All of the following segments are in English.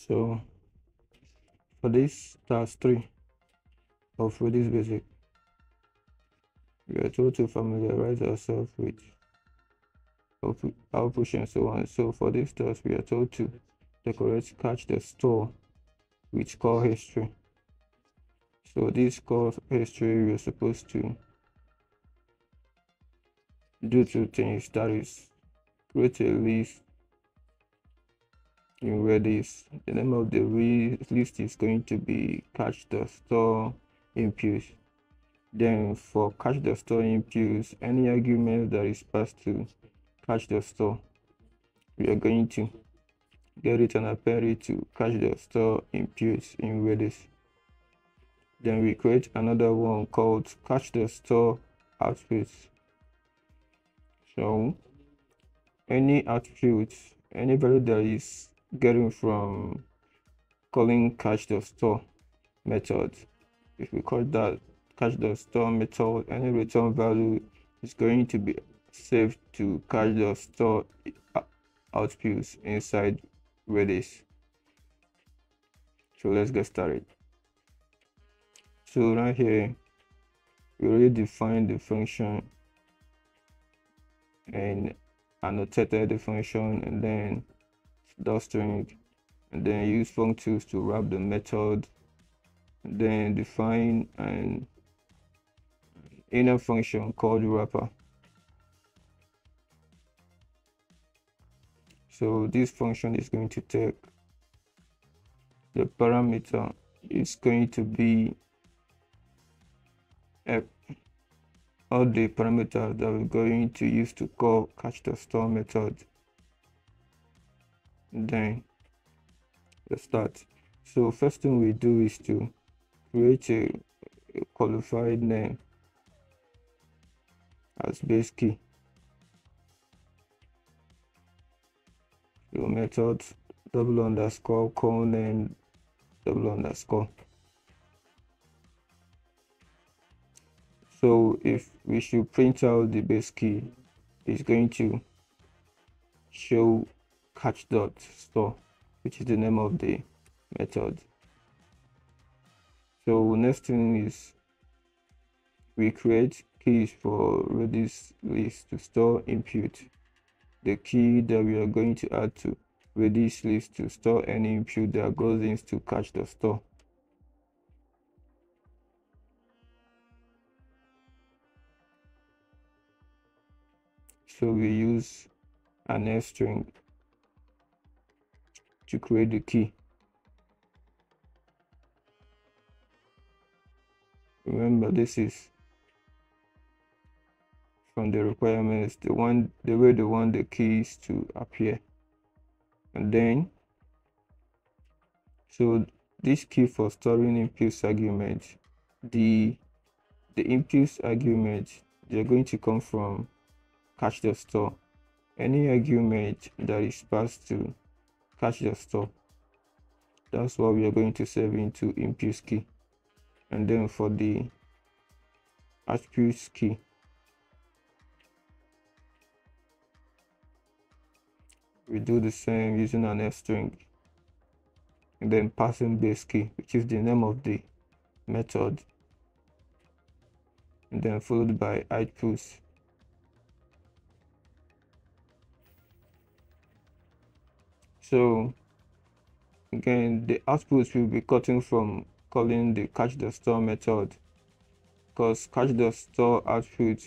So for this task 3 of Redis Basic, we are told to familiarize ourselves with output and so on. So for this task, we are told to decorate catch the store with core history. So this core history, we are supposed to do two things. That is, create a list in Redis. The name of the list is going to be catch the store impulse. Then for catch the store impulse, any argument that is passed to catch the store, we are going to get it and append it to catch the store impulse in Redis. Then we create another one called catch the store output. So any output, any value that is getting from calling catch the store method, if we call that catch the store method, any return value is going to be saved to catch the store outputs inside Redis. So let's get started. So right here, we already defined the function and annotated the function, and then dot string, and then use functools to wrap the method, and then define an inner function called wrapper. So this function is going to take the parameter is going to be all the parameters that we're going to use to call catch the store method. And then let's start. So first thing we do is to create a qualified name as base key. So method double underscore call name double underscore. So if we should print out the base key, it's going to show catch dot store, which is the name of the method. So next thing is we create keys for Redis list to store input. The key that we are going to add to Redis list to store any input that goes into catch the store. So we use an F string to create the key. Remember, this is from the requirements, the way they want the keys to appear. And then, so this key for storing impulse argument, the impulse argument, they're going to come from catch the store. Any argument that is passed to catch the store, that's what we are going to save into impulse key. And then for the attributes key, we do the same using an F string, and then passing base key, which is the name of the method, and then followed by outputs. So again, the outputs will be cutting from calling the catch the store method, because catch the store output,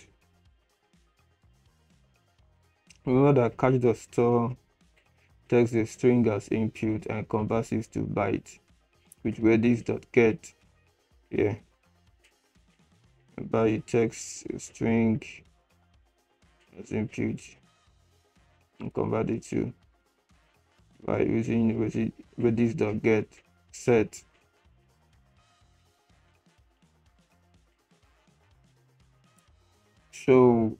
remember that catch the store takes the string as input and converts it to byte with redis.get. Yeah, but it takes a string as input and convert it to by using redis.get set. So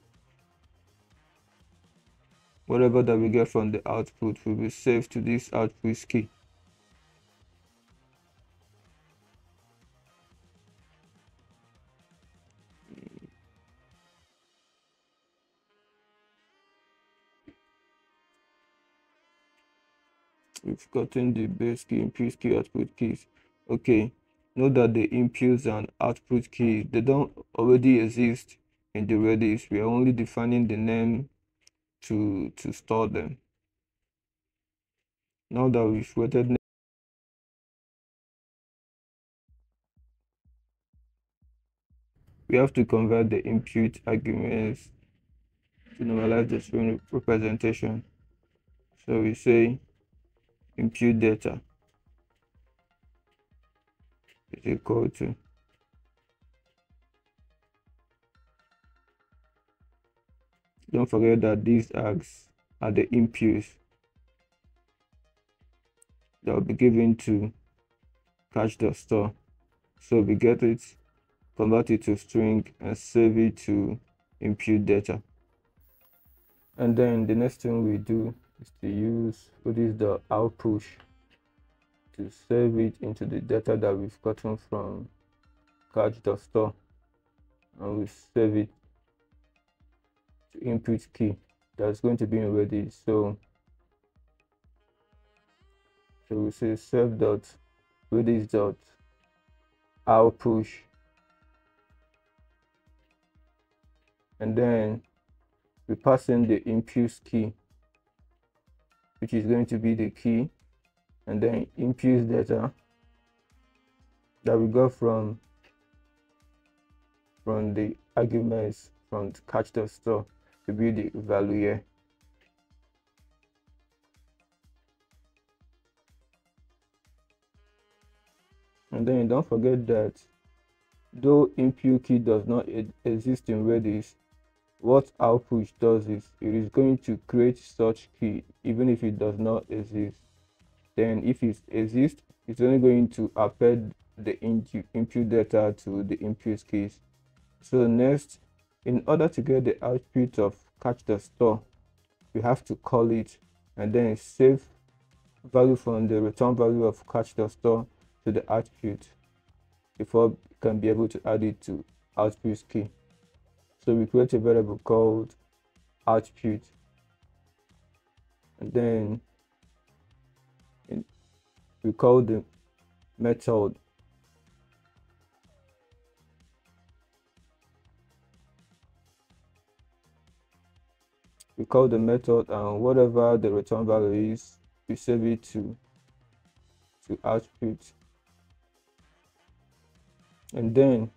whatever that we get from the output will be saved to this output key. We've gotten the base key, input key, output keys. Okay, note that the inputs and output keys, they don't already exist in the Redis. We are only defining the name to store them. Now that we've created, we have to convert the input arguments to normalize the string representation. So we say input data is equal to, don't forget that these args are the inputs that will be given to catch the store. So we get it, convert it to string, and save it to input data. And then the next thing we do is to use the out push to save it into the data that we've gotten from catch.store, and we save it to input key that's going to be in Redis. So we say save dot Redis dot out push, and then we pass in the input key, which is going to be the key, and then input data that we got from the arguments from the catch.store to be the value here. And then don't forget that though input key does not exist in Redis, what output does is it is going to create such key even if it does not exist. Then if it exists, it's only going to append the input data to the input keys. So next, in order to get the output of catch.store, we have to call it and then save value from the return value of catch.store to the output before we can be able to add it to output key. So we create a variable called output, and then we call the method and whatever the return value is, we save it to output. And then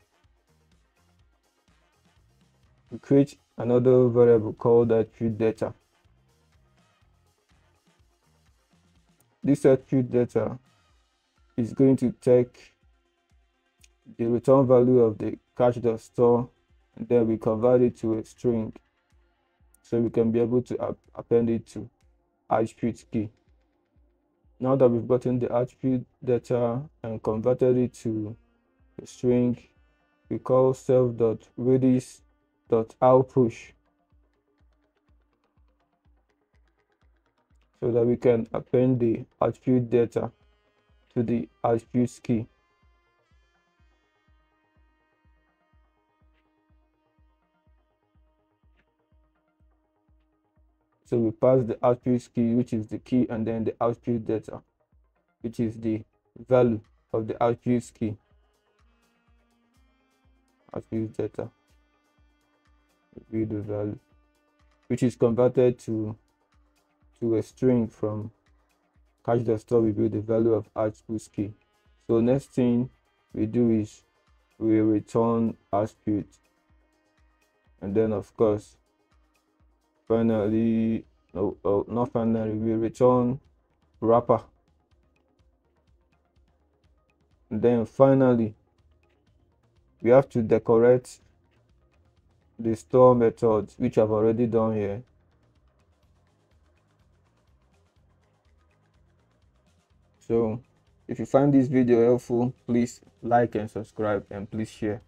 we create another variable called output data. This output data is going to take the return value of the catch.store, and then we convert it to a string so we can be able to append it to output key. Now that we've gotten the output data and converted it to a string, we call self.redis.outpush so that we can append the output data to the output key. So we pass the output key, which is the key, and then the output data, which is the value of the output key. Output data will be the value, which is converted to a string from catch.store will be the value of output key. So next thing we do is we return output, and then of course finally, not finally, we return wrapper, and then finally we have to decorate the store methods, which I've already done here. So if you find this video helpful, please like and subscribe, and please share.